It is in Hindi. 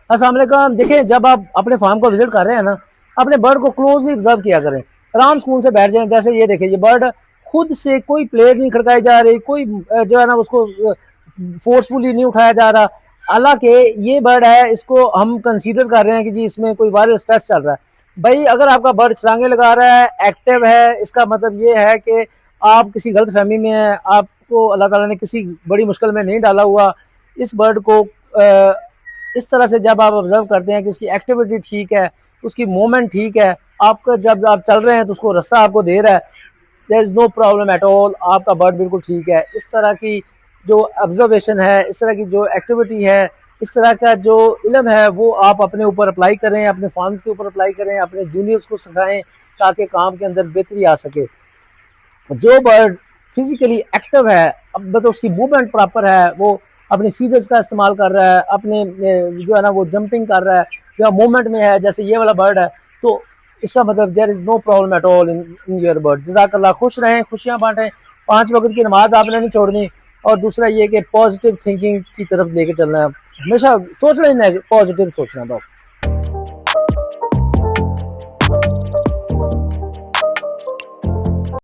अस्सलाम वालेकुम। देखें, जब आप अपने फार्म को विजिट कर रहे हैं ना, अपने बर्ड को क्लोजली ऑब्जर्व किया करें, आराम सुकून से बैठ जाएं। जैसे ये देखिए, ये बर्ड खुद से कोई प्लेट नहीं खड़काई जा रही, कोई जो है ना उसको फोर्सफुली नहीं उठाया जा रहा। हालांकि ये बर्ड है, इसको हम कंसीडर कर रहे हैं कि जी इसमें कोई वायरल स्ट्रेस चल रहा है। भाई अगर आपका बर्ड छलांगे लगा रहा है, एक्टिव है, इसका मतलब ये है कि आप किसी गलत फहमी में है, आपको अल्लाह ताला ने किसी बड़ी मुश्किल में नहीं डाला हुआ। इस बर्ड को इस तरह से जब आप ऑब्जर्व करते हैं कि उसकी एक्टिविटी ठीक है, उसकी मूवमेंट ठीक है, आपका जब आप चल रहे हैं तो उसको रास्ता आपको दे रहा है, there is no problem at all, आपका बर्ड बिल्कुल ठीक है। इस तरह की जो ऑब्जर्वेशन है, इस तरह की जो एक्टिविटी है, इस तरह का जो इल्म है, वो आप अपने ऊपर अप्लाई करें, अपने फार्म्स के ऊपर अप्लाई करें, अपने जूनियर्स को सिखाएं ताकि काम के अंदर बेहतरी आ सके। जो बर्ड फिजिकली एक्टिव है, अब मतलब उसकी मूवमेंट प्रॉपर है, वो अपनी फीदर्स का इस्तेमाल कर रहा है, अपने जो है ना वो जंपिंग कर रहा है या मूवमेंट में है, जैसे ये वाला बर्ड है, तो इसका मतलब there is no problem at all in your bird. जज़ाकल्लाह। खुश रहें, खुशियां बांटें, 5 वक्त की नमाज आपने नहीं छोड़नी। और दूसरा ये कि पॉजिटिव थिंकिंग की तरफ लेके चलना है, हमेशा सोचना ही नहीं, पॉजिटिव सोचना बस।